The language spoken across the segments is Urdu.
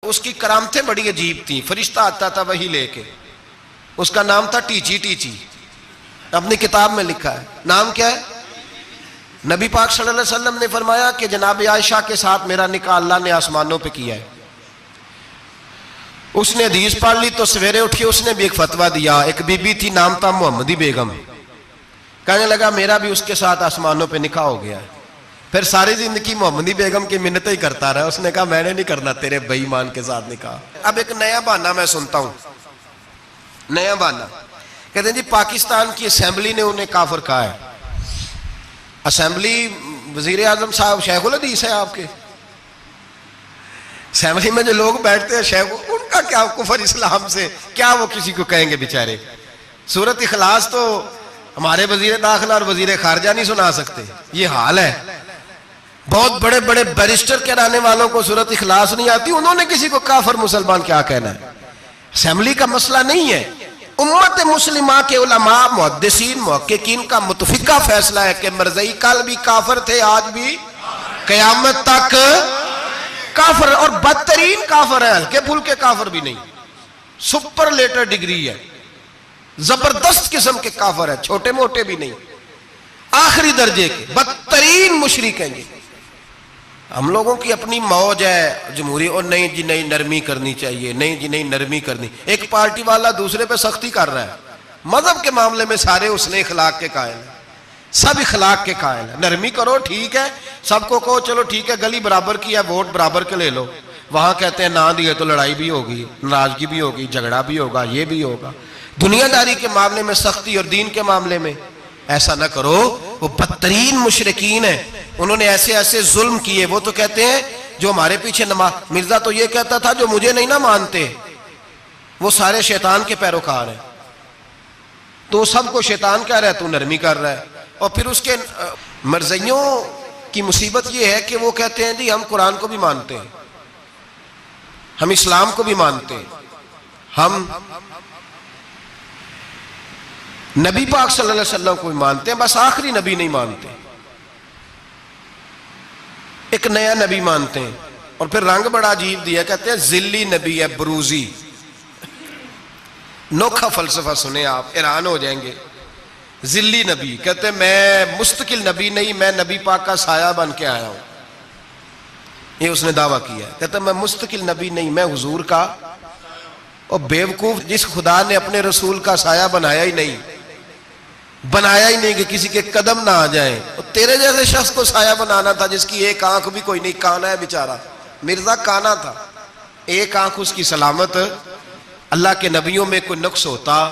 اس کی کرامتیں بڑی عجیب تھیں. فرشتہ آتا تھا وہی لے کے. اس کا نام تھا ٹیچی. ٹیچی اپنی کتاب میں لکھا ہے. نام کیا ہے؟ نبی پاک صلی اللہ علیہ وسلم نے فرمایا کہ جناب عائشہ کے ساتھ میرا نکاح اللہ نے آسمانوں پہ کیا ہے. اس نے حدیث پڑھ لی تو سویرے اٹھ کے اس نے بھی ایک فتویٰ دیا. ایک بی بی تھی, نام تھا محمدی بیگم. کہنے لگا میرا بھی اس کے ساتھ آسمانوں پہ نکاح ہو گیا ہے. پھر ساری زندگی محمدی بیگم کی منتیں ہی کرتا رہا. اس نے کہا میں نے نہیں کرنا تیرے بے ایمان کے ساتھ نکاح. اب ایک نیا بہانہ میں سنتا ہوں, نیا بہانہ. کہتے ہیں جی پاکستان کی اسمبلی نے انہیں کافر کہا ہے. اسمبلی وزیر اعظم صاحب شیخ الحدیث ہے آپ کے. اسمبلی میں جو لوگ بیٹھتے ہیں شیخ, ان کا کیا کفر اسلام سے, کیا وہ کسی کو کہیں گے بیچارے. سورۃ اخلاص تو ہمارے وزیر داخلہ اور وزیر خارجہ نہیں سنا سکتے. یہ حال ہے. بہت بڑے بڑے بیرسٹر کہلانے والوں کو سورۃ اخلاص نہیں آتی, انہوں نے کسی کو کافر مسلمان کیا کہنا ہے. اسمبلی کا مسئلہ نہیں ہے. امت مسلمہ کے علماء, محدثین, محققین کا متفقہ فیصلہ ہے کہ مرزائی کل بھی کافر تھے, آج بھی قیامت تک کافر, اور بدترین کافر ہے, ہلکے پھلکے کافر بھی نہیں, سپرلیٹر ڈگری ہے, زبردست قسم کے کافر ہے, چھوٹے موٹے بھی نہیں, آخری درجے کے بدترین مشرک ہیں. ہم لوگوں کی اپنی موج ہے جمہوری, اور نہیں جی نہیں نرمی کرنی چاہیے, نہیں جی نہیں نرمی کرنی. ایک پارٹی والا دوسرے پہ سختی کر رہا ہے. مذہب کے معاملے میں سارے اس نے اخلاق کے قائل ہیں, سب اخلاق کے قائل ہیں. نرمی کرو ٹھیک ہے, سب کو کہو چلو ٹھیک ہے گلی برابر کی ہے, ووٹ برابر کے لے لو. وہاں کہتے ہیں نہ دیے تو لڑائی بھی ہوگی, ناراضگی بھی ہوگی, جھگڑا بھی ہوگا, یہ بھی ہوگا. دنیا داری کے معاملے میں سختی, اور دین کے معاملے میں ایسا نہ کرو. وہ بدترین مشرکین ہیں, انہوں نے ایسے ایسے ظلم کیے. وہ تو کہتے ہیں جو ہمارے پیچھے مرزا تو یہ کہتا تھا جو مجھے نہیں نہ مانتے وہ سارے شیطان کے پیروکار ہیں. تو سب کو شیطان کہہ رہا ہے, تو نرمی کر رہا ہے. اور پھر اس کے مرزائیوں کی مصیبت یہ ہے کہ وہ کہتے ہیں جی ہم قرآن کو بھی مانتے ہیں, ہم اسلام کو بھی مانتے ہیں, ہم نبی پاک صلی اللہ علیہ وسلم کو بھی مانتے ہیں, بس آخری نبی نہیں مانتے, ایک نیا نبی مانتے ہیں. اور پھر رنگ بڑا عجیب دیا, کہتے ہیں ذلی نبی ہے, بروزی. نوکھا فلسفہ سنیں آپ, حیران ہو جائیں گے. ذلی نبی کہتے ہیں میں مستقل نبی نہیں, میں نبی پاک کا سایہ بن کے آیا ہوں. یہ اس نے دعویٰ کیا ہے. کہتے ہیں میں مستقل نبی نہیں, میں حضور کا. اور بیوقوف, جس خدا نے اپنے رسول کا سایہ بنایا ہی نہیں کہ کسی کے قدم نہ آ جائیں. تیرے جیسے شخص کو سایہ بنانا تھا جس کی ایک آنکھ بھی کوئی نہیں, کانا ہے بیچارہ. مرزا کانا تھا, ایک آنکھ اس کی سلامت. اللہ کے نبیوں میں کوئی نقص ہوتا.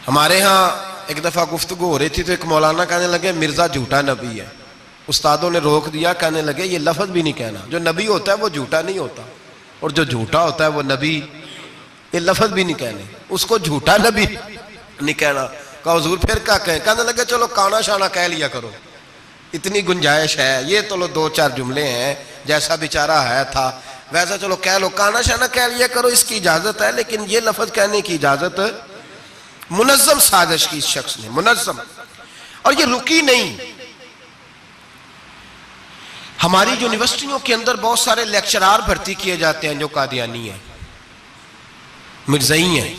ہمارے ہاں ایک دفعہ گفتگو ہو رہی تھی تو ایک مولانا کہنے لگے مرزا جھوٹا نبی ہے. استادوں نے روک دیا, کہنے لگے یہ لفظ بھی نہیں کہنا, جو نبی ہوتا ہے وہ جھوٹا نہیں ہوتا, اور جو جھوٹا ہوتا ہے وہ نبی. یہ لفظ بھی نہیں کہنے, اس کو جھوٹا نبی نہیں کہنا. کہا حضور پھر کیا کہیں؟ کہنے لگے چلو کانا شانا کہہ لیا کرو, اتنی گنجائش ہے, یہ تو لو دو چار جملے ہیں, جیسا بیچارہ ہے تھا ویسا چلو کہہ لو, کانا شانا کہہ لیا کرو, اس کی اجازت ہے. لیکن یہ لفظ کہنے کی اجازت منظم سازش کی اس شخص نے, منظم. اور یہ رکی نہیں. ہماری یونیورسٹیوں کے اندر بہت سارے لیکچرار بھرتی کیے جاتے ہیں جو قادیانی ہیں, مرزائی ہیں.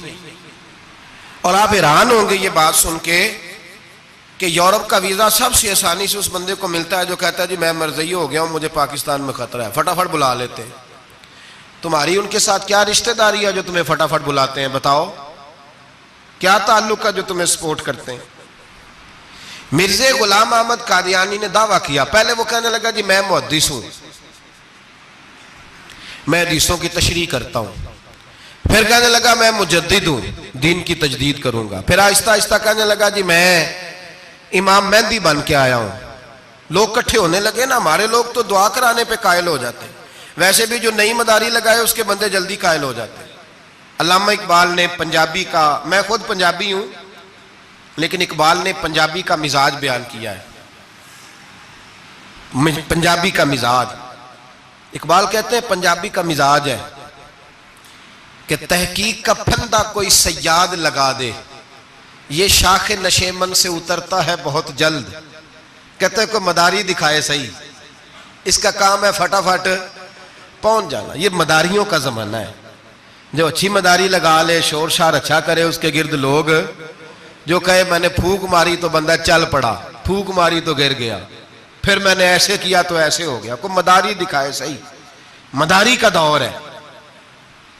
اور آپ حیران ہوں گے یہ بات سن کے کہ یورپ کا ویزا سب سے آسانی سے اس بندے کو ملتا ہے جو کہتا ہے جی میں مرزائی ہو گیا ہوں, مجھے پاکستان میں خطرہ ہے. فٹافٹ بلا لیتے ہیں. تمہاری ان کے ساتھ کیا رشتہ داری ہے جو تمہیں فٹافٹ بلاتے ہیں؟ بتاؤ کیا تعلق ہے جو تمہیں سپورٹ کرتے ہیں؟ مرزا غلام احمد قادیانی نے دعویٰ کیا. پہلے وہ کہنے لگا جی میں محدث ہوں, میں حدیثوں کی تشریح کرتا ہوں. پھر کہنے لگا میں مجدد ہوں, دین کی تجدید کروں گا. پھر آہستہ آہستہ کہنے لگا جی میں امام مہدی بن کے آیا ہوں. لوگ کٹھے ہونے لگے نا, ہمارے لوگ تو دعا کرانے پہ قائل ہو جاتے ہیں, ویسے بھی جو نئی مداری لگائے اس کے بندے جلدی قائل ہو جاتے ہیں. علامہ اقبال نے پنجابی کا, میں خود پنجابی ہوں لیکن اقبال نے پنجابی کا مزاج بیان کیا ہے. پنجابی کا مزاج, اقبال کہتے ہیں پنجابی کا مزاج ہے کہ تحقیق کا پھندا کوئی سیاد لگا دے, یہ شاخ نشیمن سے اترتا ہے بہت جلد. کہتے ہیں کوئی مداری دکھائے صحیح, اس کا کام ہے فٹافٹ پہنچ جانا. یہ مداریوں کا زمانہ ہے. جو اچھی مداری لگا لے, شور شار اچھا کرے, اس کے گرد لوگ. جو کہے میں نے پھونک ماری تو بندہ چل پڑا, پھونک ماری تو گر گیا, پھر میں نے ایسے کیا تو ایسے ہو گیا. کوئی مداری دکھائے صحیح. مداری کا دور ہے.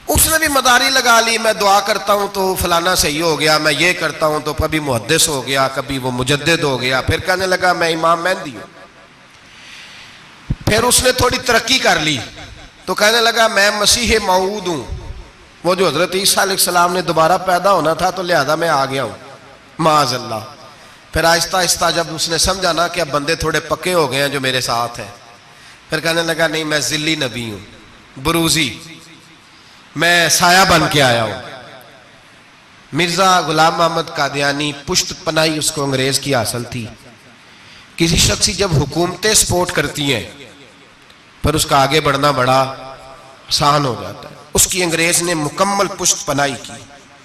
اس نے بھی مداری لگا لی, میں دعا کرتا ہوں تو فلانا صحیح ہو گیا, میں یہ کرتا ہوں تو کبھی محدث ہو گیا, کبھی وہ مجدد ہو گیا, پھر کہنے لگا میں امام مہدی ہوں. پھر اس نے تھوڑی ترقی کر لی تو کہنے لگا میں مسیح موعود ہوں, وہ جو حضرت عیسیٰ علیہ السلام نے دوبارہ پیدا ہونا تھا تو لہذا میں آ گیا ہوں, معاذ اللہ. پھر آہستہ آہستہ جب اس نے سمجھا نا کہ اب بندے تھوڑے پکے ہو گئے ہیں جو میرے ساتھ ہیں, پھر کہنے لگا نہیں میں ذلی نبی ہوں, بروزی, میں سایہ بن کے آیا ہوں. مرزا غلام محمد قادیانی پشت پناہی اس کو انگریز کی حاصل تھی. کسی شخصی جب حکومتیں سپورٹ کرتی ہیں پھر اس کا آگے بڑھنا بڑا آسان ہو جاتا ہے. اس کی انگریز نے مکمل پشت پناہی کی.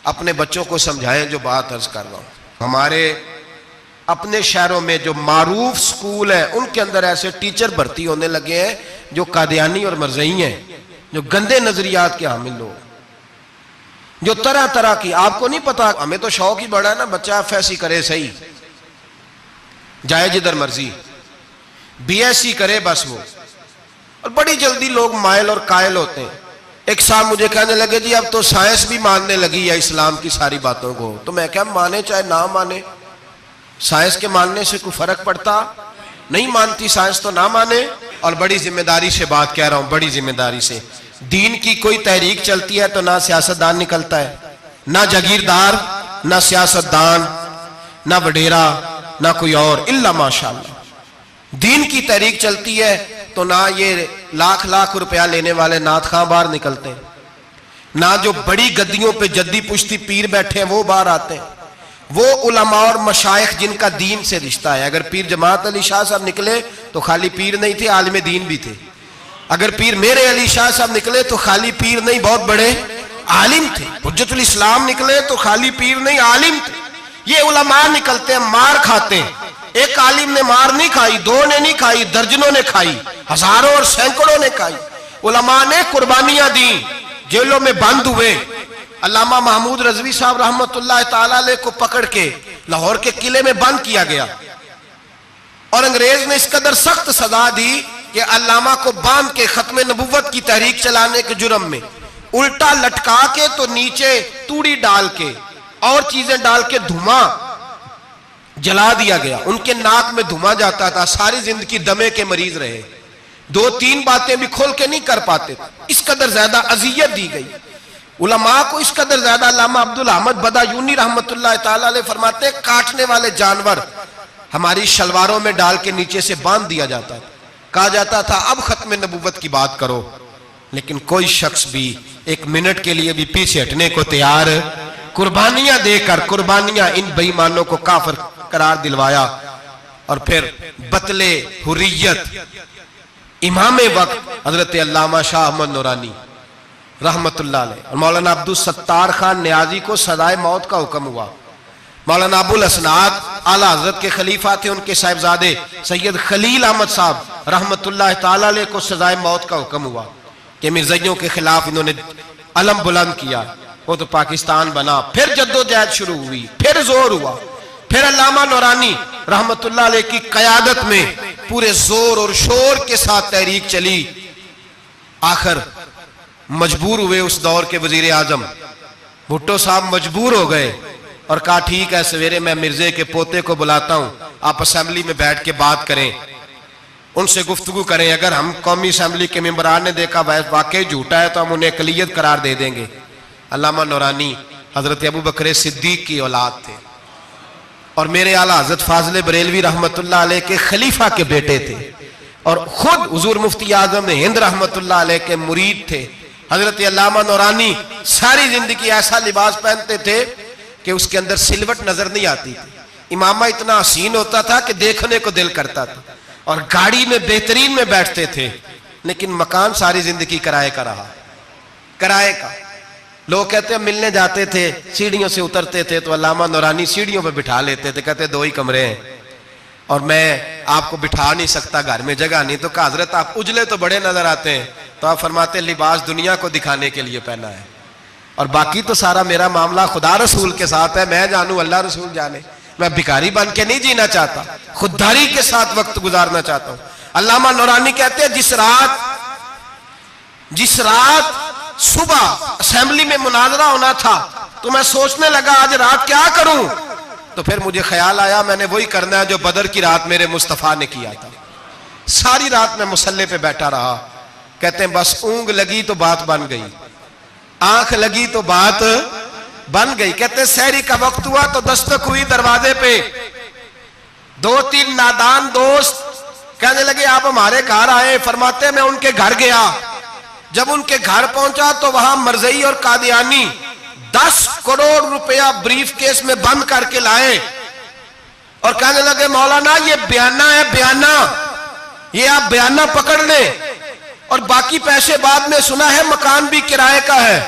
اپنے بچوں کو سمجھائیں جو بات عرض کر رہا ہوں. ہمارے اپنے شہروں میں جو معروف سکول ہیں ان کے اندر ایسے ٹیچر بھرتی ہونے لگے ہیں جو قادیانی اور مرزئی ہیں, جو گندے نظریات کے حامل لوگ, جو طرح طرح کی. آپ کو نہیں پتا, ہمیں تو شوق ہی بڑا ہے نا, بچہ ایف ایس سی کرے صحیح, جائے جدھر مرضی, بی ایس سی کرے بس وہ. اور بڑی جلدی لوگ مائل اور قائل ہوتے ہیں. ایک صاحب مجھے کہنے لگے جی اب تو سائنس بھی ماننے لگی ہے اسلام کی ساری باتوں کو. تو میں کہا مانے چاہے نہ مانے, سائنس کے ماننے سے کوئی فرق پڑتا نہیں, مانتی سائنس تو نہ مانے. اور بڑی ذمہ داری سے بات کہہ رہا ہوں, بڑی ذمہ داری سے. دین کی کوئی تحریک چلتی ہے تو نہ سیاستدان نکلتا ہے, نہ جاگیردار, نہ سیاستدان, نہ وڈیرا, نہ کوئی اور, الا ماشاءاللہ. دین کی تحریک چلتی ہے تو نہ یہ لاکھ لاکھ روپیہ لینے والے نعت خواں باہر نکلتے ہیں, نہ جو بڑی گدیوں پہ جدی پشتی پیر بیٹھے ہیں وہ باہر آتے ہیں. وہ علماء اور مشائخ جن کا دین سے رشتہ ہے. اگر پیر جماعت علی شاہ صاحب نکلے تو خالی پیر نہیں تھے, عالم دین بھی تھے. اگر پیر میرے علی شاہ صاحب نکلے تو خالی پیر نہیں, بہت بڑے عالم تھے. حجت الاسلام نکلے تو خالی پیر نہیں, عالم تھے. یہ علماء نکلتے ہیں, مار کھاتے ہیں. ایک عالم نے مار نہیں کھائی, دو نے نہیں کھائی, درجنوں نے کھائی, ہزاروں اور سینکڑوں نے کھائی. علماء نے قربانیاں دیں, جیلوں میں بند ہوئے. علامہ محمود رضوی صاحب رحمت اللہ تعالی علیہ کو پکڑ کے لاہور کے قلعے میں بند کیا گیا, اور انگریز نے اس قدر سخت سزا دی کہ علامہ کو باندھ کے ختم نبوت کی تحریک چلانے کے جرم میں الٹا لٹکا کے تو نیچے توڑی ڈال کے اور چیزیں ڈال کے دھواں جلا دیا گیا. ان کے ناک میں دھواں جاتا تھا, ساری زندگی دمے کے مریض رہے, دو تین باتیں بھی کھول کے نہیں کر پاتے. اس قدر زیادہ اذیت دی گئی علماء کو, اس قدر زیادہ. علامہ عبدالاحمد بدایونی رحمت اللہ تعالی علیہ فرماتے ہیں کاٹنے والے جانور ہماری شلواروں میں ڈال کے نیچے سے باندھ دیا جاتا تھا. کہا جاتا تھا اب ختم نبوت کی بات کرو, لیکن کوئی شخص بھی ایک منٹ کے لیے بھی پیچھے ہٹنے کو تیار. قربانیاں دے کر, قربانیاں ان بے ایمانوں کو کافر قرار دلوایا. اور پھر بطلے حریت امام وقت حضرت علامہ شاہ احمد نورانی رحمت اللہ علیہ اور مولانا عبدالستار خان نیازی کو سزائے موت کا حکم ہوا. مولانا ابو الاسناد اعلیٰ حضرت کے خلیفہ تھے, ان کے صاحبزادے سید خلیل احمد صاحب رحمت اللہ تعالی علیہ کو سزائے موت کا حکم ہوا کہ مرزائیوں کے خلاف انہوں نے علم بلند کیا. وہ تو پاکستان بنا. پھر جدوجہد شروع ہوئی, پھر زور ہوا. پھر علامہ نورانی رحمت اللہ علیہ کی قیادت میں پورے زور اور شور کے ساتھ تحریک چلی. آخر مجبور ہوئے اس دور کے وزیر اعظم بھٹو صاحب, مجبور ہو گئے اور کہا ٹھیک ہے سویرے میں مرزے کے پوتے کو بلاتا ہوں, آپ اسمبلی میں بیٹھ کے بات کریں, ان سے گفتگو کریں. اگر ہم قومی اسمبلی کے ممبران نے دیکھا واقعی جھوٹا ہے تو ہم انہیں اقلیت قرار دے دیں گے. علامہ نورانی حضرت ابو بکر صدیق کی اولاد تھے اور میرے اعلیٰ حضرت فاضل بریلوی رحمت اللہ علیہ کے خلیفہ کے بیٹے تھے, اور خود حضور مفتی اعظم ہند رحمت اللہ علیہ کے مرید تھے. حضرت علامہ نورانی ساری زندگی ایسا لباس پہنتے تھے کہ اس کے اندر سلوٹ نظر نہیں آتی تھی. امامہ اتنا حسین ہوتا تھا کہ دیکھنے کو دل کرتا تھا, اور گاڑی میں بہترین میں بیٹھتے تھے. لیکن مکان ساری زندگی کرائے کا رہا, کرائے کا. لوگ کہتے ہیں ملنے جاتے تھے, سیڑھیوں سے اترتے تھے تو علامہ نورانی سیڑھیوں پہ بٹھا لیتے تھے, کہتے 2 ہی کمرے ہیں اور میں آپ کو بٹھا نہیں سکتا, گھر میں جگہ نہیں. تو کہا حضرت آپ اجلے تو بڑے نظر آتے ہیں, تو آپ فرماتے لباس دنیا کو دکھانے کے لیے پہنا ہے اور باقی تو سارا میرا معاملہ خدا رسول کے ساتھ ہے. میں جانوں اللہ رسول جانے. میں بھکاری بن کے نہیں جینا چاہتا, خودداری کے ساتھ وقت گزارنا چاہتا ہوں. علامہ نورانی کہتے ہیں جس رات صبح اسمبلی میں مناظرہ ہونا تھا تو میں سوچنے لگا آج رات کیا کروں, تو پھر مجھے خیال آیا میں نے وہی کرنا ہے جو بدر کی رات میرے مصطفیٰ نے کیا تھا. ساری رات میں مصلی پہ بیٹھا رہا. کہتے ہیں بس اونگ لگی تو بات بن گئی, آنکھ لگی تو بات بن گئی. کہتے ہیں سحری کا وقت ہوا تو دستک ہوئی دروازے پہ. 2-3 نادان دوست کہنے لگے آپ ہمارے گھر آئے. فرماتے ہیں میں ان کے گھر گیا. جب ان کے گھر پہنچا تو وہاں مرزئی اور قادیانی 10 کروڑ روپیہ بریف کیس میں بند کر کے لائے اور کہنے لگے مولانا یہ بیانہ ہے, بیانہ, یہ آپ بیانہ پکڑ لیں اور باقی پیسے بعد میں. سنا ہے مکان بھی کرائے کا ہے,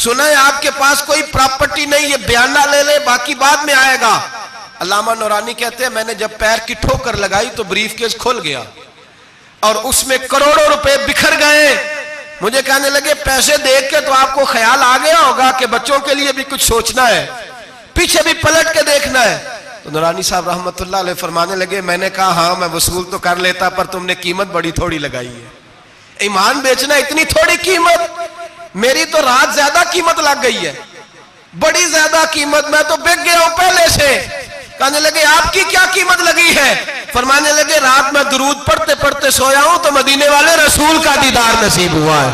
سنا ہے آپ کے پاس کوئی پراپرٹی نہیں, یہ بیانہ لے لے باقی بعد میں آئے گا. علامہ نورانی کہتے ہیں میں نے جب پیر کی ٹھوکر لگائی تو بریف کیس کھل گیا اور اس میں کروڑوں روپے بکھر گئے. مجھے کہنے لگے پیسے دیکھ کے تو آپ کو خیال آ گیا ہوگا کہ بچوں کے لیے بھی کچھ سوچنا ہے, پیچھے بھی پلٹ کے دیکھنا ہے. تو نورانی صاحب رحمت اللہ علیہ فرمانے لگے میں نے کہا ہاں میں وصول تو کر لیتا پر تم نے قیمت بڑی تھوڑی لگائی ہے. ایمان بیچنا اتنی تھوڑی قیمت, میری تو رات زیادہ قیمت لگ گئی ہے, بڑی زیادہ قیمت, میں تو بک گیا ہوں پہلے سے. کہنے لگے آپ کی کیا قیمت لگی ہے؟ فرمانے لگے رات میں درود پڑھتے پڑھتے سویا ہوں تو مدینے والے رسول کا دیدار نصیب ہوا ہے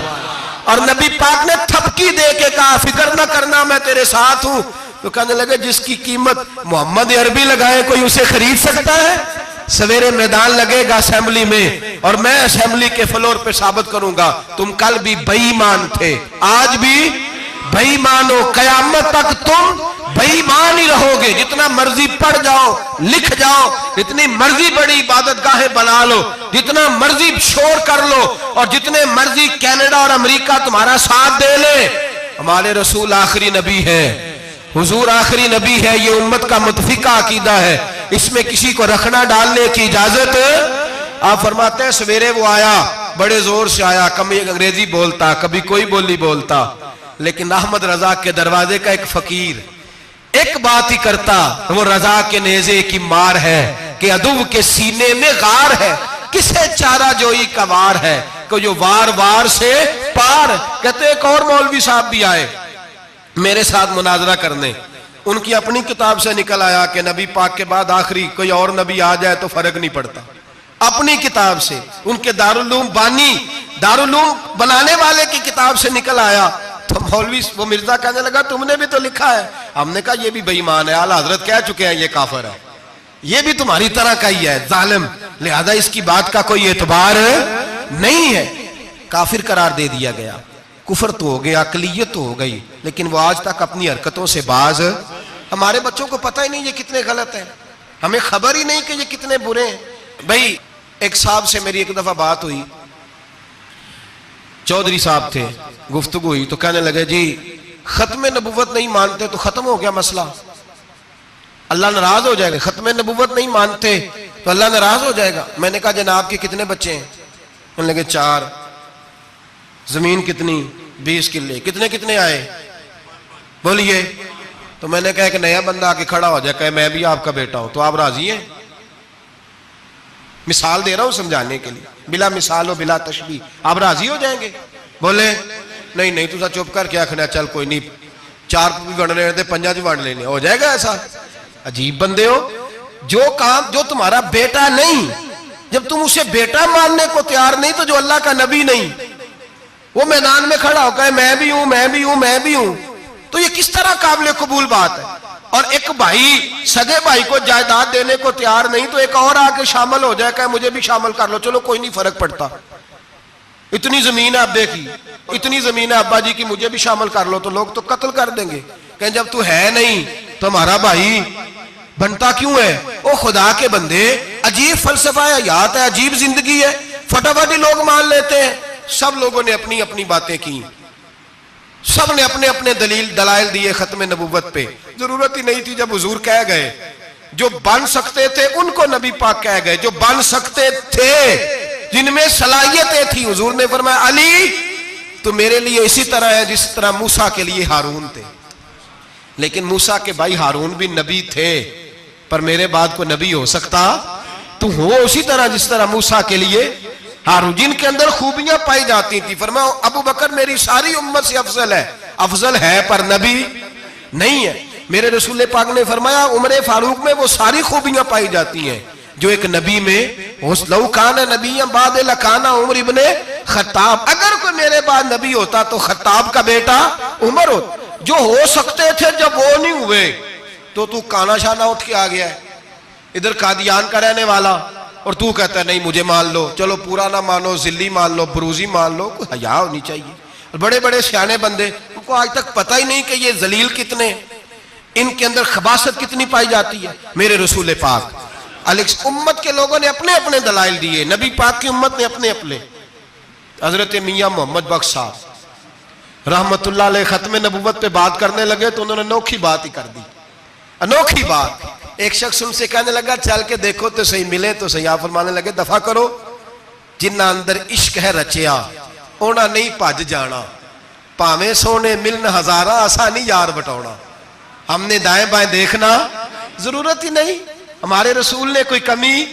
اور نبی پاک نے تھپکی دے کے کہا فکر نہ کرنا میں تیرے ساتھ ہوں. تو کہنے لگے جس کی قیمت محمد عربی لگائے کوئی اسے خرید سکتا ہے؟ سویرے میدان لگے گا اسمبلی میں اور میں اسمبلی کے فلور پہ ثابت کروں گا تم کل بھی بے ایمان تھے, آج بھی بے ایمان ہو, قیامت تک تم بے ایمان ہی رہو گے. جتنا مرضی پڑھ جاؤ, لکھ جاؤ, جتنی مرضی بڑی عبادت گاہیں بنا لو, جتنا مرضی شور کر لو اور جتنے مرضی کینیڈا اور امریکہ تمہارا ساتھ دے لے, ہمارے رسول آخری نبی ہے, حضور آخری نبی ہے. یہ امت کا متفقہ عقیدہ ہے, اس میں کسی کو رکھنا ڈالنے کی اجازت. آپ فرماتے ہیں سویرے وہ آیا, بڑے زور سے آیا, کبھی انگریزی بولتا کبھی کوئی بولی بولتا, لیکن احمد رضا کے دروازے کا ایک فقیر ایک بات ہی کرتا, وہ رضا کے نیزے کی مار ہے کہ عدو کے سینے میں غار ہے, کسے چارہ جوئی کا وار ہے کہ جو وار وار سے پار. کہتے ایک اور مولوی صاحب بھی آئے میرے ساتھ مناظرہ کرنے, ان کی اپنی کتاب سے نکل آیا کہ نبی پاک کے بعد آخری کوئی اور نبی آ جائے تو فرق نہیں پڑتا. اپنی کتاب سے, ان کے دارالعلوم بانی, دارالعلوم بنانے والے کی کتاب سے نکل آیا. تو مولوی وہ مرزا کہنے لگا تم نے بھی تو لکھا ہے. ہم نے کہا یہ بھی بے ایمان ہے, اعلیٰ حضرت کہہ چکے ہیں یہ کافر ہے, یہ بھی تمہاری طرح کا ہی ہے ظالم, لہذا اس کی بات کا کوئی اعتبار نہیں ہے. کافر قرار دے دیا گیا. کفر تو ہو گیا, اقلیت تو ہو گئی, لیکن وہ آج تک اپنی حرکتوں سے باز. ہمارے بچوں کو پتہ ہی نہیں یہ کتنے غلط ہیں, ہمیں خبر ہی نہیں کہ یہ کتنے برے ہیں. بھائی ایک صاحب سے میری ایک دفعہ بات ہوئی, چودھری صاحب تھے, گفتگو ہوئی تو کہنے لگے جی ختم نبوت نہیں مانتے تو ختم ہو گیا مسئلہ, اللہ ناراض ہو جائے گا. ختم نبوت نہیں مانتے تو اللہ ناراض ہو جائے گا. میں نے کہا جناب کے کتنے بچے ہیں؟ کہنے لگے 4. زمین کتنی؟ 20 کلے. کتنے کتنے آئے بولیے؟ تو میں نے کہا ایک نیا بندہ آ کے کھڑا ہو جائے کہ میں بھی آپ کا بیٹا ہوں, تو آپ راضی ہیں؟ مثال دے رہا ہوں سمجھانے کے لیے, بلا مثال و بلا تشبیہ. آپ راضی ہو جائیں گے؟ بولے نہیں نہیں تو چپ کر کیا کھنا, چل کوئی نہیں 4 بھی بن رہے تھے 5 بھی بن لینے, ہو جائے گا ایسا؟ عجیب بندے ہو. جو کام جو تمہارا بیٹا نہیں, جب تم اسے بیٹا ماننے کو تیار نہیں تو جو اللہ کا نبی نہیں, وہ میدان میں کھڑا ہو کہ میں بھی ہوں میں بھی ہوں میں بھی ہوں, تو یہ کس طرح قابل قبول بات ہے؟ اور ایک بھائی سگے بھائی کو جائیداد دینے کو تیار نہیں تو ایک اور آ کے شامل ہو جائے کہ مجھے بھی شامل کر لو, چلو کوئی نہیں فرق پڑتا, اتنی زمین ہے ابے کی, اتنی زمین ہے ابا جی کی, مجھے بھی شامل کر لو, تو لوگ تو قتل کر دیں گے کہ جب تو ہے نہیں تو ہمارا بھائی بنتا کیوں ہے؟ او خدا کے بندے, عجیب فلسفہ حیات ہے, عجیب زندگی ہے, فٹافٹ لوگ مان لیتے ہیں. سب لوگوں نے اپنی اپنی باتیں کی, سب نے اپنے اپنے دلائل دیے ختم نبوت پہ. ضرورت ہی نہیں تھی, جب حضور کہہ گئے جو بن سکتے تھے ان کو نبی پاک کہہ گئے, جو بن سکتے تھے جن میں صلاحیتیں تھی. حضور نے فرمایا علی تو میرے لیے اسی طرح ہے جس طرح موسیٰ کے لیے ہارون تھے. لیکن موسیٰ کے بھائی ہارون بھی نبی تھے, پر میرے بعد کو نبی ہو سکتا تو ہو اسی طرح جس طرح موسیٰ کے لیے ہارون, جن کے اندر خوبیاں پائی جاتی تھی. فرمایا ابو بکر میری ساری امت سے افضل ہے پر نبی نہیں ہے. میرے رسول پاک نے فرمایا عمر فاروق میں وہ ساری خوبیاں پائی جاتی ہیں جو ایک نبی میں. لو کان نبی بعد لکان عمر ابن خطاب, اگر کوئی میرے بعد نبی ہوتا تو خطاب کا بیٹا عمر ہوتا. جو ہو سکتے تھے جب وہ نہیں ہوئے تو کانا شانہ اٹھ کے آ گیا ہے ادھر قادیان کا رہنے والا, اور تو کہتا ہے نہیں مجھے مان لو. چلو پورا نہ مانو, ذلی مان لو, بروزی مان لو, کوئی حیا ہونی چاہیے. بڑے بڑے سیانے بندے ان کو آج تک پتہ ہی نہیں کہ یہ ذلیل کتنے, ان کے اندر خباثت کتنی پائی جاتی ہے. میرے رسول پاک امت کے لوگوں نے اپنے اپنے دلائل دیے, نبی پاک کی امت نے اپنے اپنے. حضرت میاں محمد بخش صاحب رحمت اللہ علیہ ختم نبوت پہ بات کرنے لگے تو انہوں نے انوکھی بات ہی کر دی, انوکھی بات. ایک شخص ان سے کہنے لگا چل کے دیکھو تو صحیح, ملے تو صحیح. آپ فرمانے لگے دفع کرو, جنہ اندر عشق ہے رچیا اونا نہیں پج جانا, پاویں سونے ملن ہزارہ آسانی یار بٹونا. ہم نے دائیں بائیں دیکھنا ضرورت ہی نہیں, ہمارے رسول نے کوئی کمی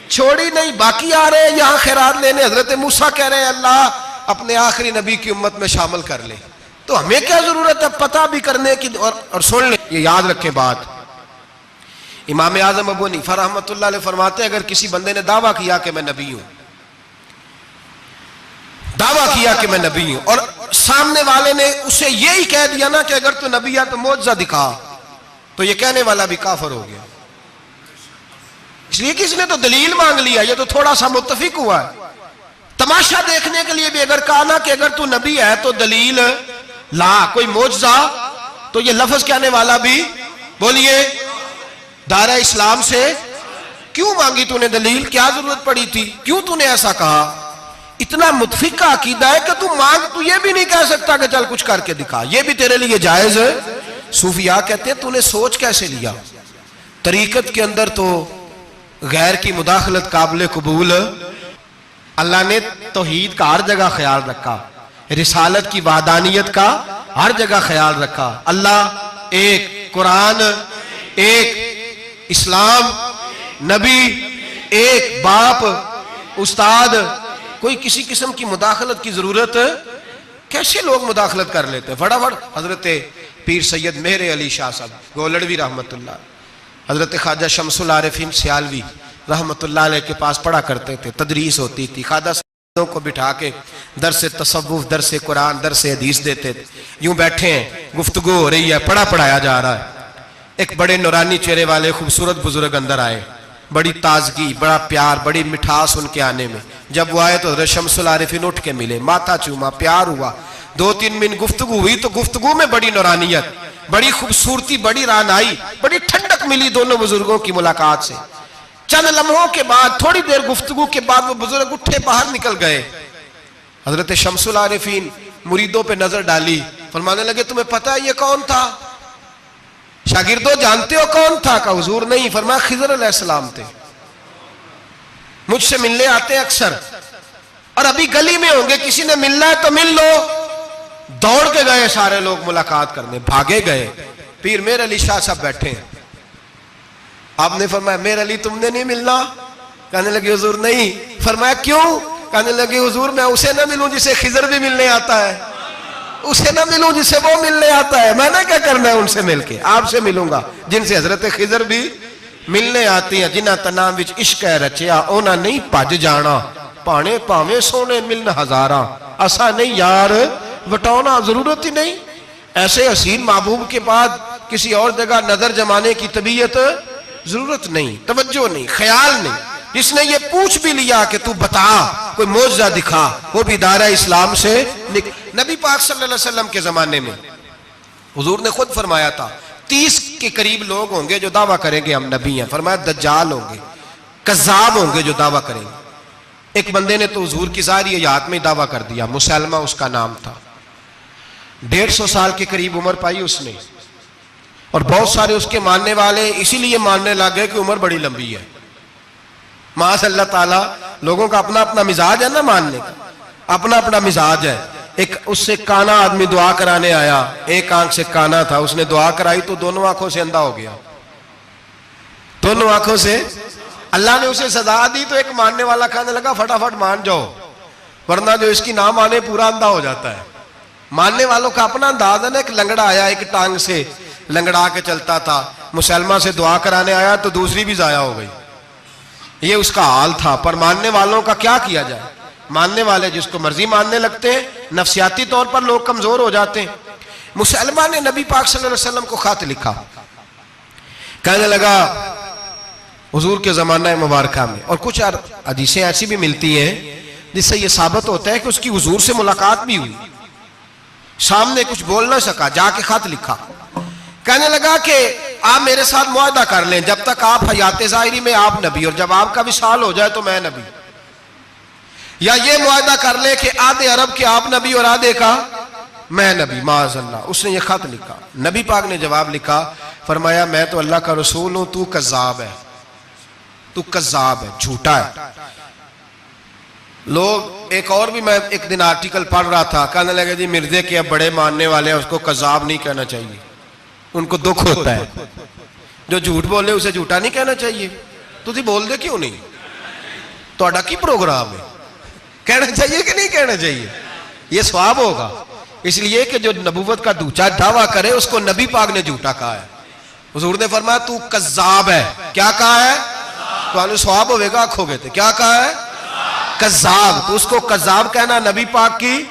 چھوڑی نہیں. باقی آ رہے ہیں یہاں خیرات لینے, حضرت موسیٰ کہہ رہے ہیں اللہ اپنے آخری نبی کی امت میں شامل کر لے, تو ہمیں کیا ضرورت ہے پتہ بھی کرنے کی اور سن لیں. یہ یاد رکھیں بات. امام اعظم ابو حنیفہ رحمۃ اللہ علیہ فرماتے ہیں اگر کسی بندے نے دعویٰ کیا کہ میں نبی ہوں, دعویٰ کیا کہ میں نبی ہوں, اور سامنے والے نے اسے یہی کہہ دیا نا کہ اگر تو نبی ہے تو معجزہ دکھا, تو یہ کہنے والا بھی کافر ہو گیا. اس لیے کہ اس نے تو دلیل مانگ لیا, یہ تو تھوڑا سا متفق ہوا ہے. تماشا دیکھنے کے لیے بھی اگر کہا نا کہ اگر تو نبی ہے تو دلیل لا, کوئی معجزہ, تو یہ لفظ کہنے والا بھی بولیے دائرہ اسلام سے کیوں مانگی تو نے دلیل, کیا ضرورت پڑی تھی, کیوں تو نے ایسا کہا. اتنا متفقہ عقیدہ ہے کہ تو مانگ, تو یہ بھی نہیں کہہ سکتا کہ چل کچھ کر کے دکھا, یہ بھی تیرے لیے جائز ہے. صوفیاء کہتے ہیں تو نے سوچ کیسے لیا. طریقت کے اندر تو غیر کی مداخلت قابل قبول. اللہ نے توحید کا ہر جگہ خیال رکھا, رسالت کی وحدانیت کا ہر جگہ خیال رکھا. اللہ ایک, قرآن ایک, اسلام, نبی ایک, باپ, استاد, کوئی کسی قسم کی مداخلت کی ضرورت. کیسے لوگ مداخلت کر لیتے ہیں فٹافٹ. حضرت پیر سید مہر علی شاہ صاحب گولڑوی رحمت اللہ, حضرت خواجہ شمس العارفین سیالوی رحمت اللہ علیہ کے پاس پڑھا کرتے تھے, تدریس ہوتی تھی. خواجہ صاحب کو بٹھا کے درس تصوف, درس قرآن, درس حدیث دیتے تھے. یوں بیٹھے ہیں, گفتگو ہو رہی ہے, پڑھایا جا رہا ہے. ایک بڑے نورانی چہرے والے خوبصورت بزرگ اندر آئے, بڑی تازگی, بڑا پیار, بڑی مٹھاس ان کے آنے میں. جب وہ آئے تو حضرت شمس العارفین اٹھ کے ملے, ماتھا چوما, پیار ہوا, 2-3 منٹ گفتگو ہوئی. تو گفتگو میں بڑی نورانیت, بڑی خوبصورتی, بڑی رانائی, بڑی ٹھنڈک ملی دونوں بزرگوں کی ملاقات سے. چند لمحوں کے بعد, تھوڑی دیر گفتگو کے بعد وہ بزرگ اٹھے باہر نکل گئے. حضرت شمس العارفین مریدوں پہ نظر ڈالی, فرمانے لگے تمہیں پتہ ہے یہ کون تھا؟ شاگردوں جانتے ہو کون تھا؟ کہا حضور نہیں. فرمایا خضر علیہ السلام تھے, مجھ سے ملنے آتے اکثر, اور ابھی گلی میں ہوں گے, کسی نے ملنا ہے تو مل لو. دوڑ کے گئے سارے لوگ ملاقات کرنے, بھاگے گئے. پیر مہر علی شاہ صاحب بیٹھے ہیں. آپ نے فرمایا مہر علی تم نے نہیں ملنا؟ کہنے لگے حضور نہیں. فرمایا کیوں؟ کہنے لگے حضور میں اسے نہ ملوں جسے خضر بھی ملنے آتا ہے, اسے نہ ملوں جس سے وہ ملنے آتا ہے. میں نے کیا کرنا ہے ان سے مل کے, آپ سے ملوں گا جن سے حضرت خضر بھی ملنے آتی ہیں. جنہ تنام وچ عشق ہے رچیا اونا نہیں پج جانا, پانے پاویں سونے ملن ہزاراں, ایسا نہیں یار وٹونا, ضرورت ہی نہیں. ایسے حسین محبوب کے بعد کسی اور جگہ نظر جمانے کی طبیعت ضرورت نہیں, توجہ نہیں, خیال نہیں. جس نے یہ پوچھ بھی لیا کہ تو بتا, کوئی معجزہ دکھا, وہ بھی دائرہ اسلام سے نبی پاک صلی اللہ علیہ وسلم کے زمانے میں حضور نے خود فرمایا تھا 30 کے قریب لوگ ہوں گے جو دعویٰ کریں گے ہم نبی ہیں. فرمایا دجال ہوں گے, کذاب ہوں گے جو دعویٰ کریں گے. ایک بندے نے تو حضور کی ظاہری حیات میں دعویٰ کر دیا, مسلمہ اس کا نام تھا. 150 سال کے قریب عمر پائی اس نے, اور بہت سارے اس کے ماننے والے اسی لیے ماننے لگ گئے کہ عمر بڑی لمبی ہے. معاذ اللہ تعالیٰ، لوگوں کا اپنا اپنا مزاج ہے نا ماننے کا، اپنا اپنا مزاج ہے. ایک اس سے کانا آدمی دعا کرانے آیا، ایک آنکھ سے کانا تھا، اس نے دعا کرائی تو دونوں آنکھوں سے اندھا ہو گیا، دونوں آنکھوں سے. اللہ نے اسے سزا دی تو ایک ماننے والا کہنے لگا فٹافٹ مان جاؤ، ورنہ جو اس کی نہ مانے پورا اندھا ہو جاتا ہے. ماننے والوں کا اپنا انداز ہے نا. ایک لنگڑا آیا، ایک ٹانگ سے لنگڑا کے چلتا تھا، مسلمہ سے دعا کرانے آیا تو دوسری بھی ضائع ہو گئی. یہ اس کا حال تھا. پر ماننے والوں کا کیا کیا جائے؟ ماننے والے جس کو مرضی ماننے لگتے ہیں، نفسیاتی طور پر لوگ کمزور ہو جاتے ہیں. مسلمہ نے نبی پاک صلی اللہ علیہ وسلم کو خط لکھا، کہنے لگا حضور کے زمانہ مبارکہ میں، اور کچھ حدیثیں ایسی بھی ملتی ہیں جس سے یہ ثابت ہوتا ہے کہ اس کی حضور سے ملاقات بھی ہوئی، سامنے کچھ بول نہ سکا، جا کے خط لکھا. کہنے لگا کہ آپ میرے ساتھ معاہدہ کر لیں، جب تک آپ حیات ظاہری میں آپ نبی، اور جب آپ کا وصال ہو جائے تو میں نبی. یا یہ معاہدہ کر لیں کہ آدھے عرب کے آپ نبی اور آدھے کا میں نبی. معاذ اللہ. اس نے یہ خط لکھا. نبی پاک نے جواب لکھا، فرمایا میں تو اللہ کا رسول ہوں، تو کذاب ہے، تو کذاب ہے، جھوٹا ہے. لوگ ایک اور بھی، میں ایک دن آرٹیکل پڑھ رہا تھا، کہنے لگے جی مرزے کے اب بڑے ماننے والے ہیں، اس کو کذاب نہیں کہنا چاہیے، ان کو دکھ ہوتا ہے. جو جھوٹ بولے اسے جھوٹا نہیں کہنا چاہیے. تو تھی بول دے کیوں نہیں؟ تو اڈا کی پروگرام ہے، کہنا چاہیے کہ نہیں کہنا چاہیے؟ یہ ثواب ہوگا. اس لیے کہ جو نبوت کا دوچا دعویٰ کرے اس کو نبی پاک نے جھوٹا کہا ہے. حضور نے فرمایا تو کذاب ہے. کیا کہا ہے؟ تو آنو ثواب ہوئے گا آنکھوں گے تھے. کیا کہا ہے؟ کذاب. تو اس کو کذاب کہنا نبی پاک کی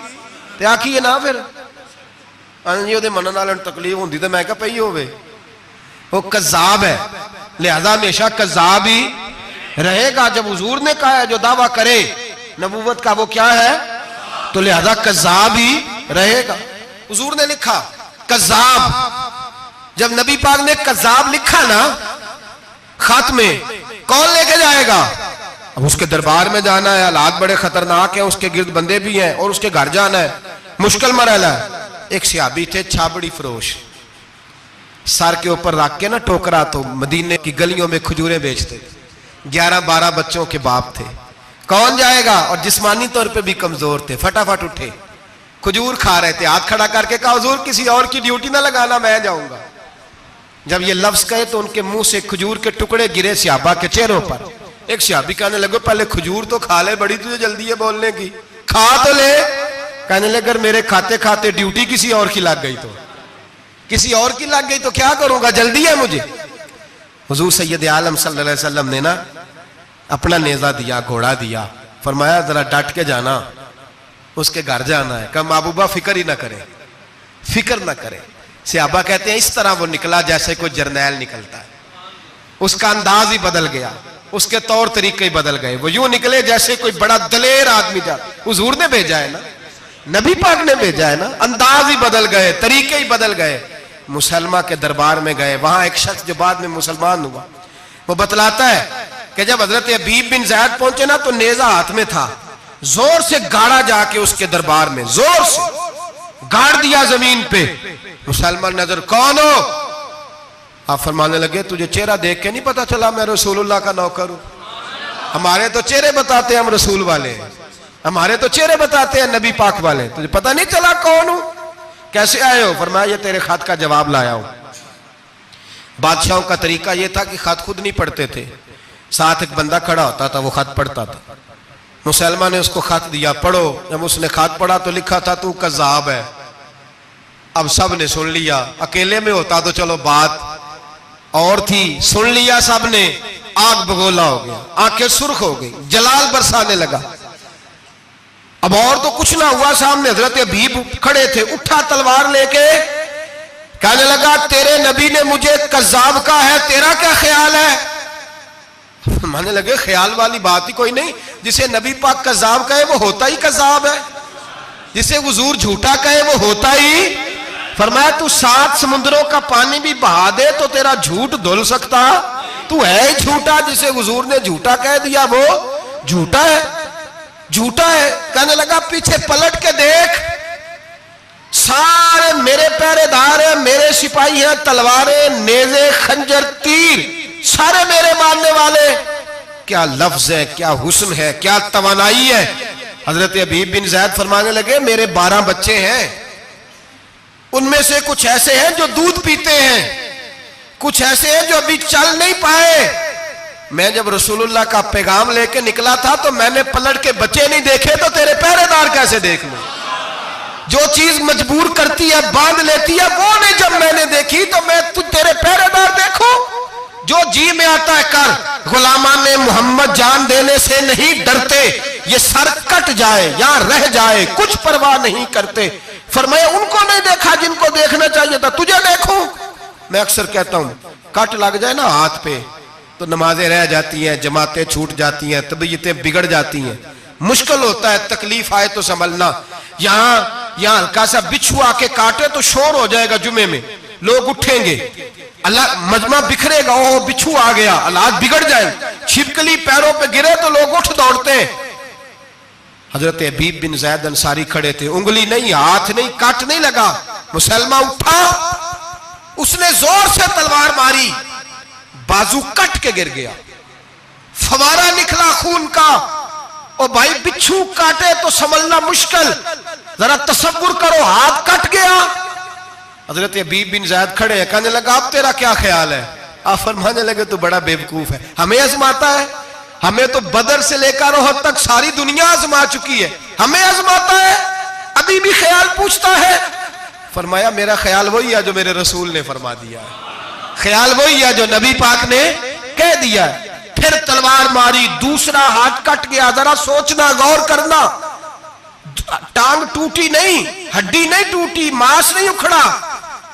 تیا کی ہے نا. پھر انجیو دے منن والے تکلیف ہوندی تے میں کہا پئی ہوے، وہ کذاب ہے، لہذا ہمیشہ کذاب ہی رہے گا. جب حضور نے کہا ہے جو دعویٰ کرے نبوت کا وہ کیا ہے، تو لہذا کذاب ہی رہے گا. حضور نے لکھا کذاب. جب نبی پاک نے کذاب لکھا نا خط میں، کون لے کے جائے گا؟ اب اس کے دربار میں جانا ہے، حالات بڑے خطرناک ہیں، اس کے گرد بندے بھی ہیں، اور اس کے گھر جانا ہے، مشکل مرحلہ ہے. ایک صحابی تھے چھابڑی فروش، سر کے اوپر رکھ کے نا ٹوکرا، تو مدینے کی گلیوں میں کھجوریں بیچتے تھے. 11-12 بچوں کے باپ تھے. کون جائے گا؟ اور جسمانی طور پہ بھی کمزور تھے. فٹافٹ اٹھے، کھجور کھا رہے تھے، ہاتھ کھڑا کر کے کہا حضور کسی اور کی ڈیوٹی نہ لگانا، میں جاؤں گا. جب یہ لفظ کہے تو ان کے منہ سے کھجور کے ٹکڑے گرے صحابہ کے چہروں پر. ایک صحابی کہنے لگے پہلے کھجور تو کھا لے، بڑی تجھے جلدی ہے بولنے کی، کھا تو لے. کہنے لگے اگر میرے کھاتے کھاتے ڈیوٹی کسی اور کی لگ گئی تو، کسی اور کی لگ گئی تو کیا کروں گا، جلدی ہے مجھے. حضور سید عالم صلی اللہ علیہ وسلم نے نا اپنا نیزہ دیا، گھوڑا دیا، فرمایا ذرا ڈٹ کے جانا، اس کے گھر جانا ہے. کہا محبوبہ فکر ہی نہ کرے، فکر نہ کرے. صحابہ کہتے ہیں اس طرح وہ نکلا جیسے کوئی جرنیل نکلتا ہے. اس کا انداز ہی بدل گیا، اس کے طور طریقے ہی بدل گئے. وہ یوں نکلے جیسے کوئی بڑا دلیر آدمی جا. حضور نے بھیجا ہے نا، نبی پاک نے بھیجا ہے نا. انداز ہی بدل گئے، طریقے ہی بدل گئے. مسلمہ کے دربار میں گئے. وہاں ایک شخص جو بعد میں مسلمان ہوا، وہ بتلاتا ہے کہ جب حضرت حبیب بن زید پہنچے نا تو نیزہ ہاتھ میں تھا، زور سے گاڑا جا کے اس کے دربار میں، زور سے گاڑ دیا زمین پہ. مسلمان نظر کون ہو؟ آپ فرمانے لگے تجھے چہرہ دیکھ کے نہیں پتا چلا میں رسول اللہ کا نوکر ہوں؟ ہمارے تو چہرے بتاتے ہیں ہم رسول والے ہیں، ہمارے تو چہرے بتاتے ہیں نبی پاک والے، تجھے پتہ نہیں چلا کون ہوں؟ کیسے آئے ہو؟ فرمایا یہ تیرے خط کا جواب لایا ہوں. بادشاہوں کا طریقہ یہ تھا کہ خط خود نہیں پڑھتے تھے، ساتھ ایک بندہ کھڑا ہوتا تھا، وہ خط پڑھتا تھا. مسلمہ نے اس کو خط دیا، پڑھو. جب اس نے خط پڑھا تو لکھا تھا تو کذاب ہے. اب سب نے سن لیا. اکیلے میں ہوتا تو چلو بات اور تھی، سن لیا سب نے، آگ بگولا ہو گیا، آنکھیں سرخ ہو گئی، جلال برسانے لگا. اب اور تو کچھ نہ ہوا. سامنے حضرت حبیب کھڑے تھے، اٹھا تلوار لے کے کہنے لگا تیرے نبی نے مجھے کذاب کہا ہے، تیرا کیا خیال ہے؟ مانے لگے خیال والی بات ہی کوئی نہیں، جسے نبی پاک کذاب کہے وہ ہوتا ہی کذاب ہے، جسے حضور جھوٹا کہے وہ ہوتا ہی. فرمایا تو 7 سمندروں کا پانی بھی بہا دے تو تیرا جھوٹ دھل سکتا، تو ہے ہی جھوٹا. جسے حضور نے جھوٹا کہہ دیا وہ جھوٹا ہے، جھوٹا ہے. کہنے لگا پیچھے پلٹ کے دیکھ، سارے میرے پہرے دار ہیں، میرے سپاہی ہیں، تلواریں، نیزے، خنجر، تیر، سارے میرے ماننے والے. کیا لفظ ہے، کیا حسن ہے، کیا توانائی ہے. حضرت حبیب بن زید فرمانے لگے میرے 12 بچے ہیں، ان میں سے کچھ ایسے ہیں جو دودھ پیتے ہیں، کچھ ایسے ہیں جو ابھی چل نہیں پائے. میں جب رسول اللہ کا پیغام لے کے نکلا تھا تو میں نے پلٹ کے بچے نہیں دیکھے تو تیرے پہرے دار کیسے دیکھ لوں؟ جو چیز مجبور کرتی ہے، باندھ لیتی ہے، وہ نہیں جب میں نے دیکھی تو میں تیرے پہرے دار دیکھوں؟ جو جی میں آتا ہے کر. غلامان محمد جان دینے سے نہیں ڈرتے، یہ سر کٹ جائے یا رہ جائے کچھ پرواہ نہیں کرتے. فرمایا ان کو نہیں دیکھا جن کو دیکھنا چاہیے تھا، تجھے دیکھوں؟ میں اکثر کہتا ہوں کٹ لگ جائے نا ہاتھ پہ تو نمازیں رہ جاتی ہیں، جماعتیں چھوٹ جاتی ہیں، طبیعتیں بگڑ جاتی ہیں، مشکل ہوتا ہے، تکلیف آئے تو سنبھلنا. یہاں ہلکا سا بچھو آ کے کاٹے تو شور ہو جائے گا، جمعے میں لوگ اٹھیں گے، اللہ مجمع بکھرے گا، اوہ بچھو آ گیا، حالات بگڑ جائیں. چھپکلی پیروں پہ گرے تو لوگ اٹھ دوڑتے ہیں. حضرت حبیب بن زید انصاری کھڑے تھے، انگلی نہیں، ہاتھ نہیں، کٹ نہیں لگا. مسلمہ اٹھا، اس نے زور سے تلوار ماری، بازو کٹ کے گر گیا، فوارہ نکلا خون کا. او بھائی بچھو کاٹے تو سنبھلنا مشکل، ذرا تصور کرو ہاتھ کٹ گیا. حضرت حبیب بن زید کھڑے ہیں، کہنے لگا اب تیرا کیا خیال ہے؟ آپ فرمانے لگے تو بڑا بیوقوف ہے، ہمیں آزماتا ہے، ہمیں تو بدر سے لے کر احد تک ساری دنیا آزما چکی ہے، ہمیں آزماتا ہے، ابھی بھی خیال پوچھتا ہے. فرمایا میرا خیال وہی ہے جو میرے رسول نے فرما دیا ہے، خیال وہی ہے جو نبی پاک نے کہہ دیا ہے. پھر تلوار ماری، دوسرا ہاتھ کٹ گیا. ذرا سوچنا، غور کرنا، ٹانگ ٹوٹی نہیں، ہڈی نہیں ٹوٹی، ماس نہیں اکھڑا،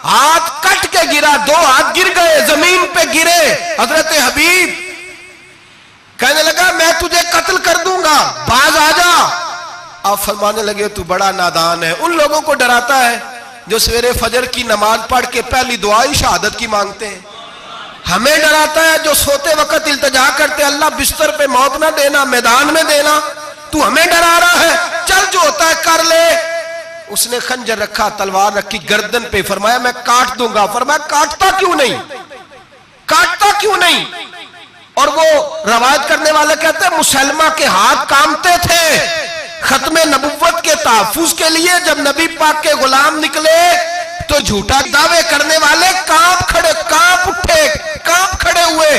ہاتھ کٹ کے گرا، 2 ہاتھ گر گئے، زمین پہ گرے. حضرت حبیب کہنے لگا میں تجھے قتل کر دوں گا، باز آ جا. آپ فرمانے لگے تو بڑا نادان ہے. ان لوگوں کو ڈراتا ہے جو سویرے فجر کی نماز پڑھ کے پہلی دعا ہی شہادت کی مانگتے ہیں. ہمیں ڈراتا ہے جو سوتے وقت التجا کرتے اللہ بستر پہ موت نہ دینا، میدان میں دینا. تو ہمیں ڈرا رہا ہے، چل جو ہوتا ہے کر لے. اس نے خنجر رکھا، تلوار رکھی گردن پہ. فرمایا میں کاٹ دوں گا. فرمایا کاٹتا کیوں نہیں، کاٹتا کیوں نہیں؟ اور وہ روایت کرنے والے کہتے ہیں مسلمہ کے ہاتھ کامتے تھے ختم نبوت کے تحفظ کے لیے. جب نبی پاک کے غلام نکلے تو جھوٹا دعوے کرنے والے کانپ اٹھے، کانپ کھڑے ہوئے.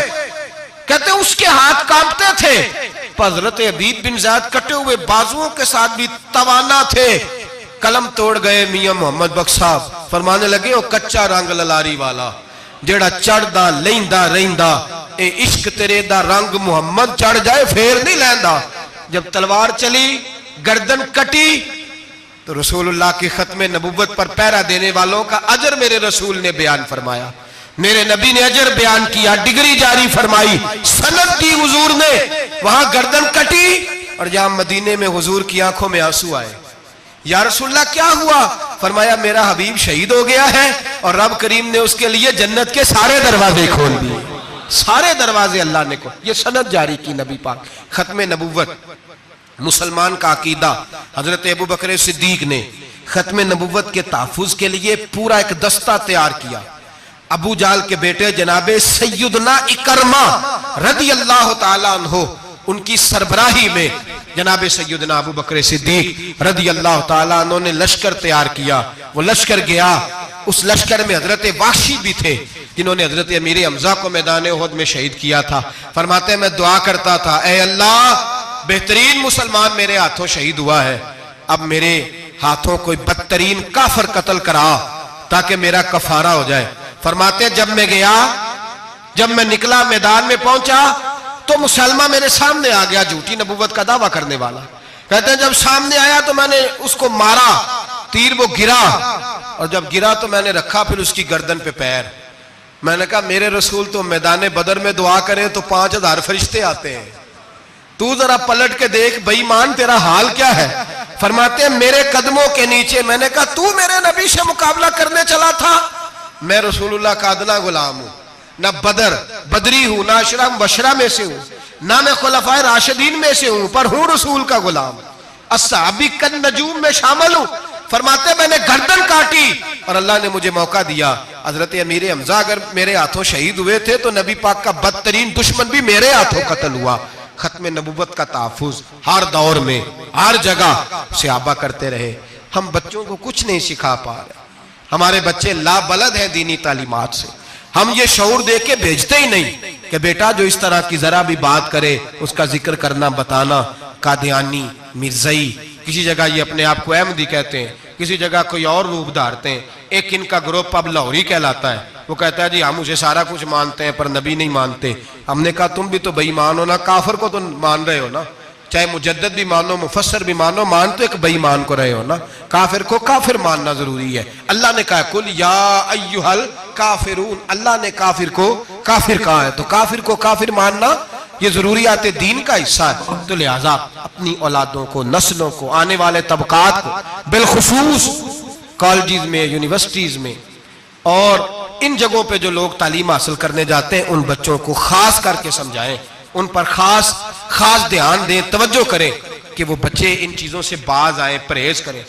کہتے ہیں اس کے ہاتھ کانپتے تھے. حضرت حبیب بن زید کٹے ہوئے بازوؤں کے ساتھ بھی توانا تھے. قلم توڑ گئے میاں محمد بخش صاحب. فرمانے لگے وہ کچا رنگ للاری والا جیڑا چڑھدا لیندا رہندا، اے عشق تیرے دا رنگ محمد چڑھ جائے پھر نہیں لیندا. جب تلوار چلی، گردن کٹی تو رسول اللہ کی ختم نبوت پر پہرا دینے والوں کا اجر میرے رسول نے بیان فرمایا، میرے نبی نے اجر بیان کیا، ڈگری جاری فرمائی، سند دی حضور نے. وہاں گردن کٹی اور جہاں مدینے میں حضور کی آنکھوں میں آنسو آئے. یا رسول اللہ کیا ہوا؟ فرمایا میرا حبیب شہید ہو گیا ہے اور رب کریم نے اس کے لیے جنت کے سارے دروازے کھول دیے، سارے دروازے اللہ نے کھول. یہ سند جاری کی نبی پاک. ختم نبوت مسلمان کا عقیدہ. حضرت ابو بکر صدیق نے ختم نبوت کے تحفظ کے لیے پورا ایک دستہ تیار کیا. ابو جال کے بیٹے جناب سیدنا اکرمہ رضی اللہ تعالیٰ عنہ، ان کی سربراہی میں جناب سیدنا ابو بکر صدیق رضی اللہ تعالیٰ عنہ نے لشکر تیار کیا. وہ لشکر گیا، اس لشکر میں حضرت وحشی بھی تھے جنہوں نے حضرت امیر حمزہ کو میدان احد میں شہید کیا تھا. فرماتے ہیں میں دعا کرتا تھا اے اللہ بہترین مسلمان میرے ہاتھوں شہید ہوا ہے، اب میرے ہاتھوں کوئی بدترین کافر قتل کرا تاکہ میرا کفارہ ہو جائے. فرماتے ہیں جب میں گیا، جب میں نکلا میدان میں پہنچا تو مسلمہ میرے سامنے آ گیا، جھوٹی نبوت کا دعویٰ کرنے والا. کہتے ہیں جب سامنے آیا تو میں نے اس کو مارا، تیر وہ گرا، اور جب گرا تو میں نے رکھا پھر اس کی گردن پہ پیر. میں نے کہا میرے رسول تو میدان بدر میں دعا کرے تو 5000 فرشتے آتے ہیں، تو ذرا پلٹ کے دیکھ بے ایمان تیرا حال کیا ہے. فرماتے ہیں میرے قدموں کے نیچے. میں نے کہا تو میرے نبی سے مقابلہ کرنے چلا تھا؟ میں رسول اللہ کا ادنا غلام ہوں، نہ بدری ہوں، نہ اشرا مبشرہ میں سے ہوں، نہ میں خلفائے راشدین میں سے ہوں، پر ہوں رسول کا غلام، الصحابی کن نجوم میں شامل ہوں. فرماتے میں نے گردن کاٹی اور اللہ نے مجھے موقع دیا. حضرت امیر حمزہ اگر میرے ہاتھوں شہید ہوئے تھے تو نبی پاک کا بدترین دشمن بھی میرے ہاتھوں قتل ہوا. ختم نبوت کا تحفظ ہر دور میں ہر جگہ صحابہ کرتے رہے. ہم بچوں کو کچھ نہیں سکھا پا رہے. ہمارے بچے لا بلد ہیں دینی تعلیمات سے. ہم یہ شعور دے کے بھیجتے ہی نہیں کہ بیٹا جو اس طرح کی ذرا بھی بات کرے اس کا ذکر کرنا بتانا. قادیانی، مرزائی، کسی جگہ یہ اپنے آپ کو احمدی کہتے ہیں، کسی جگہ کوئی اور روپ دھارتے ہیں. ایک ان کا گروپ اب لاہوری کہلاتا ہے. وہ کہتا ہے جی ہم اسے سارا کچھ مانتے ہیں پر نبی نہیں مانتے. ہم نے کہا تم بھی تو بے ایمان ہو نا، کافر کو تو مان رہے ہو نا. چاہے مجدد بھی مانو، مفسر بھی مانو، مان تو ایک بے ایمان کو رہے ہو نا. کافر کو کافر ماننا ضروری ہے. اللہ نے کہا کل یا ایھا الکافرون، اللہ نے کافر کو کافر کہا ہے تو کافر کو کافر ماننا یہ ضروریات دین کا حصہ ہے. تو لہٰذا اپنی اولادوں کو، نسلوں کو، آنے والے طبقات کو، بالخصوص کالجز میں، یونیورسٹیز میں اور ان جگہوں پہ جو لوگ تعلیم حاصل کرنے جاتے ہیں ان بچوں کو خاص کر کے سمجھائیں، ان پر خاص دھیان دیں، توجہ کریں کہ وہ بچے ان چیزوں سے باز آئیں، پرہیز کریں.